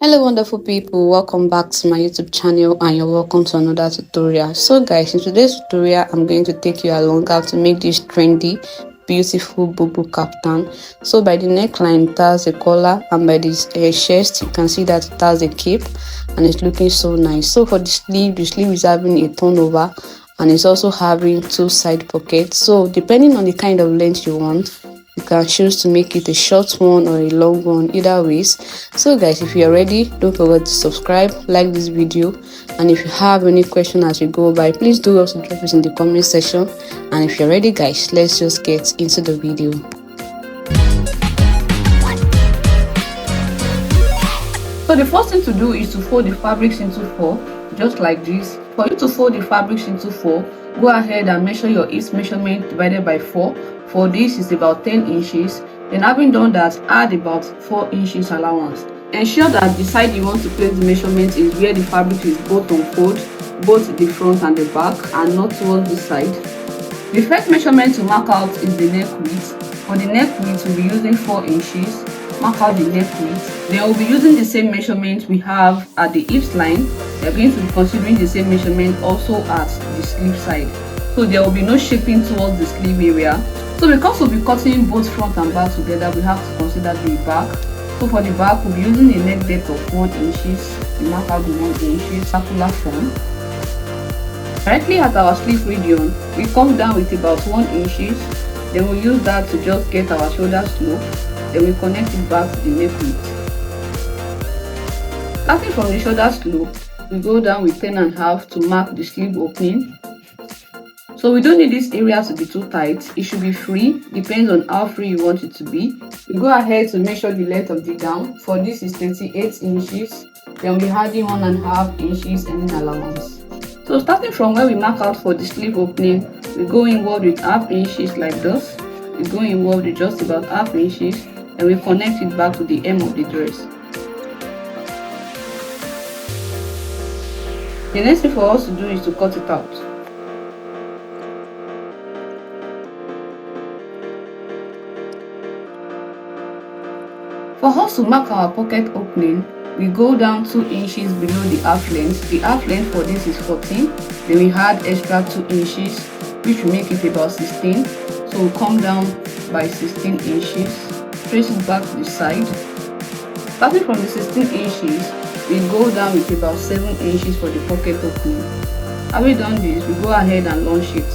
Hello wonderful people, welcome back to my YouTube channel and you're welcome to another tutorial. So guys, in today's tutorial I'm going to take you along how to make this trendy beautiful Bubu Kaftan. So by the neckline it has a collar, and by this chest you can see that it has a cape and it's looking so nice. So for the sleeve is having a turnover and it's also having two side pockets. So depending on the kind of length you want, you can choose to make it a short one or a long one, either ways. So guys, if you're ready, don't forget to subscribe, like this video, and if you have any question as we go by, please do also drop it in the comment section. And if you're ready guys, let's just get into the video. So the first thing to do is to fold the fabrics into 4, just like this. For you to fold the fabrics into 4, go ahead and measure your east measurement divided by 4. For this is about 10 inches. Then having done that, add about 4 inches allowance. Ensure that the side you want to place the measurement is where the fabric is both on fold, both the front and the back, and not towards the side. The first measurement to mark out is the neck width. For the neck width, we'll be using 4 inches. Mark out the neck width. Then we'll be using the same measurement we have at the hips line. We are going to be considering the same measurement also at the sleeve side. So there will be no shaping towards the sleeve area. So because we'll be cutting both front and back together, we have to consider the back. So for the back, we'll be using a neck depth of 1 inches. We mark out the 1 inches circular form. Directly at our sleeve region, we come down with about 1 inches. Then we'll use that to just get our shoulder slope. Then we connect it back to the neck width. Starting from the shoulder slope, we go down with 10.5 to mark the sleeve opening. So we don't need this area to be too tight. It should be free, depends on how free you want it to be. We go ahead to measure the length of the gown. For this is 28 inches. Then we add in 1.5 inches and allowance. So starting from where we mark out for the sleeve opening, we go inward with half inches like this. We go inward with just about half inches and we connect it back to the hem of the dress. The next thing for us to do is to cut it out. For us to mark our pocket opening, we go down 2 inches below the half length. The half length for this is 14. Then we add extra 2 inches, which will make it about 16. So we'll come down by 16 inches, trace it back to the side. Starting from the 16 inches, we go down with about 7 inches for the pocket opening. Having done this, we go ahead and launch it.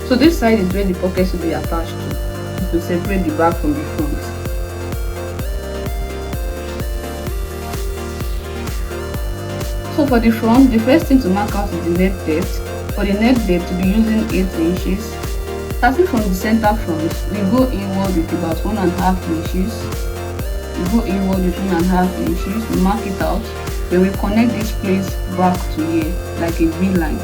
So this side is where the pockets will be attached to separate the back from the front. So for the front, the first thing to mark out is the neck depth. For the neck depth, we'll be using 8 inches. Starting from the center front, we go inward with about 1.5 inches. We go inward with 1.5 inches. We mark it out. Then we connect this place back to here like a V line.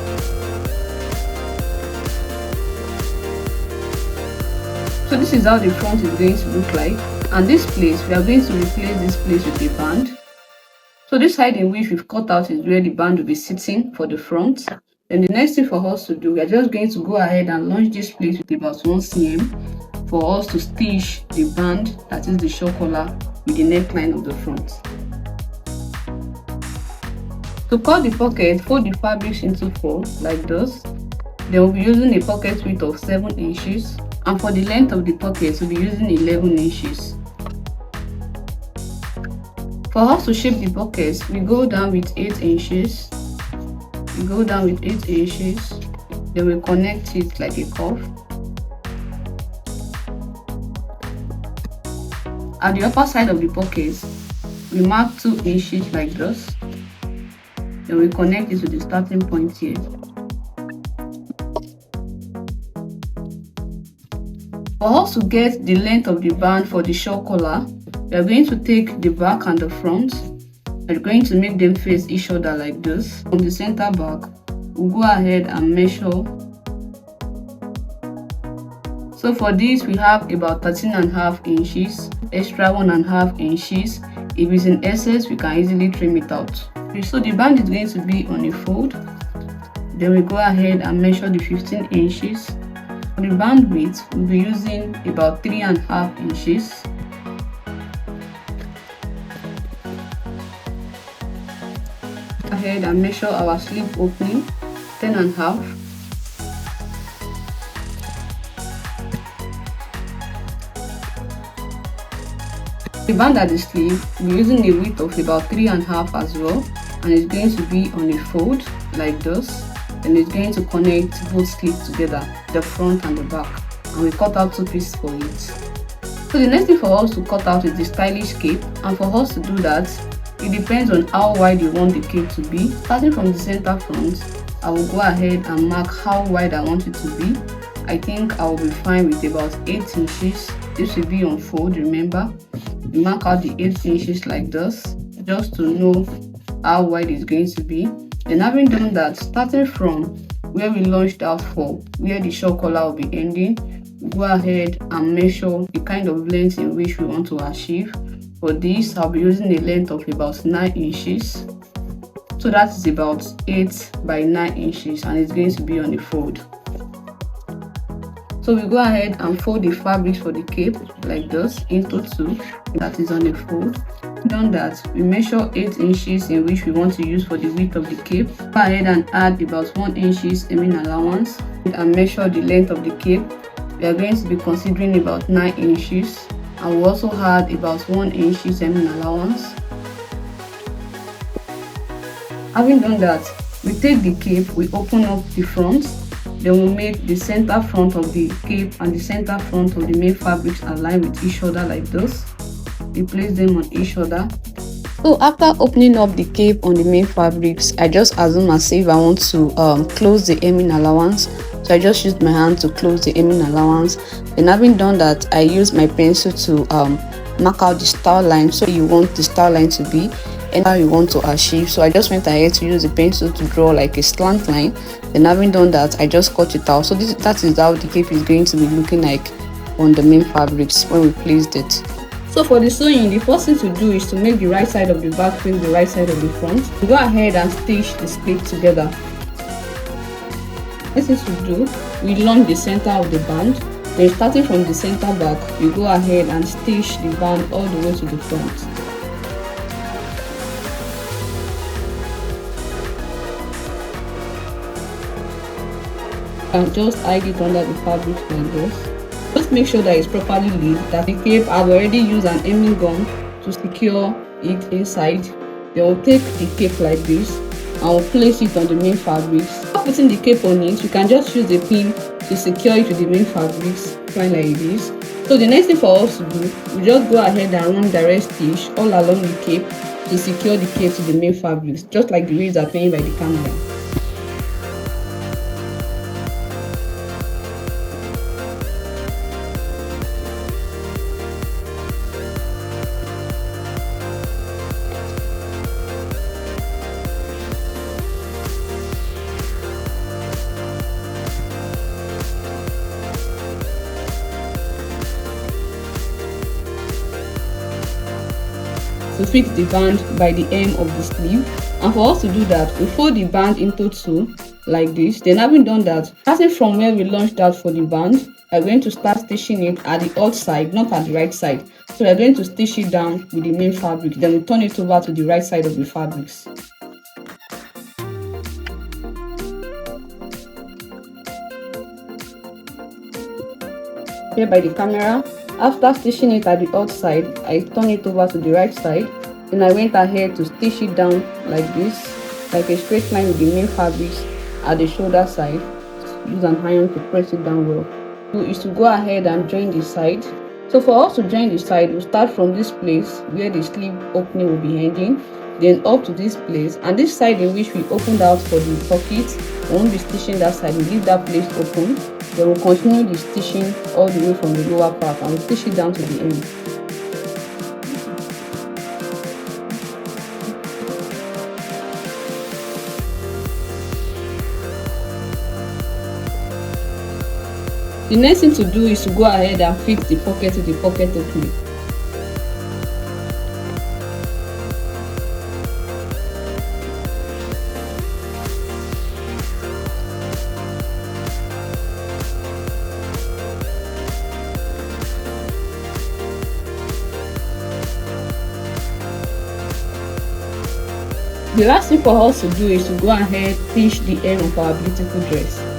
So this is how the front is going to look like. And this place, we are going to replace this place with a band. So this side in which we've cut out is where the band will be sitting for the front. Then the next thing for us to do, we are just going to go ahead and launch this place with about 1 cm for us to stitch the band, that is the shock collar, with the neckline of the front. To cut the pocket, fold the fabrics into 4 like this. Then we'll be using a pocket width of 7 inches. And for the length of the pocket, we'll be using 11 inches. For us to shape the pockets, we go down with 8 inches. We go down with 8 inches. Then we connect it like a cuff. At the upper side of the pocket, we mark 2 inches like this. Then we connect it to the starting point here. For us to get the length of the band for the shock collar, we are going to take the back and the front. We're going to make them face each other like this. From the center back, we'll go ahead and measure. So for this, we have about 13.5 inches, extra 1.5 inches. If it's in excess, we can easily trim it out. So the band is going to be on a fold. Then we go ahead and measure the 15 inches. For the band width, we'll be using about 3.5 inches. ahead and measure our sleeve opening 10.5. The band at the sleeve, we're using a width of about 3.5 as well, and it's going to be on a fold like this. And it's going to connect both sleeves together, the front and the back, and we cut out 2 pieces for it. So the next thing for us to cut out is the stylish cape, and for us to do that, it depends on how wide you want the cape to be. Starting from the center front, I will go ahead and mark how wide I want it to be. I think I will be fine with about 8 inches. This will be on fold, remember. You mark out the 8 inches like this, just to know how wide it's going to be. Then having done that, starting from where we launched out for, where the short collar will be ending, go ahead and measure the kind of length in which we want to achieve. For this, I'll be using a length of about 9 inches. So that is about 8 by 9 inches, and it's going to be on the fold. So we go ahead and fold the fabrics for the cape like this into 2. That is on a fold. Done that, we measure 8 inches in which we want to use for the width of the cape. Go ahead and add about 1 inches hemming allowance and measure the length of the cape. We are going to be considering about 9 inches, and we also add about 1 inches hemming allowance. Having done that, we take the cape, we open up the front, then we make the center front of the cape and the center front of the main fabrics align with each other like this. We place them on each other. So after opening up the cape on the main fabrics, I just assume as if I want to close the hemming allowance. So I just used my hand to close the hemming allowance. Then having done that, I use my pencil to mark out the style line. So you want the style line to be and how you want to achieve. So I just went ahead to use the pencil to draw like a slant line. Then having done that, I just cut it out. So that is how the cape is going to be looking like on the main fabrics when we placed it. So for the sewing, the first thing to do is to make the right side of the back face the right side of the front. Go ahead and stitch the split together. Next thing to do, we launch the center of the band. Then starting from the center back, you go ahead and stitch the band all the way to the front. And just hide it under the fabric like this. Just make sure that it's properly laid, that the cape, I've already used an hemming gun to secure it inside. Then we'll take the cape like this and we'll place it on the main fabrics. After putting the cape on it, you can just use the pin to secure it to the main fabrics, fine like this. So the next thing for us to do, we just go ahead and run direct stitch all along the cape to secure the cape to the main fabrics, just like the way it's appearing by the camera. To fix the band by the hem of the sleeve, and for us to do that, we fold the band into 2 like this. Then having done that, starting from where we launched out for the band, we're going to start stitching it at the outside, not at the right side. So we're going to stitch it down with the main fabric, then we turn it over to the right side of the fabrics. Here by the camera, after stitching it at the outside, I turn it over to the right side. Then I went ahead to stitch it down like this, like a straight line with the main fabrics at the shoulder side. Use an iron to press it down well. So is to go ahead and join the side. So for us to join the side, we'll start from this place where the sleeve opening will be ending, then up to this place, and this side in which we opened out for the pocket, we won't be stitching that side. We leave that place open. Then we'll continue the stitching all the way from the lower part and we'll stitch it down to the end. The next thing to do is to go ahead and fix the pocket to the pocket opening. The last thing for us to do is to go ahead pinch the hem of our beautiful dress.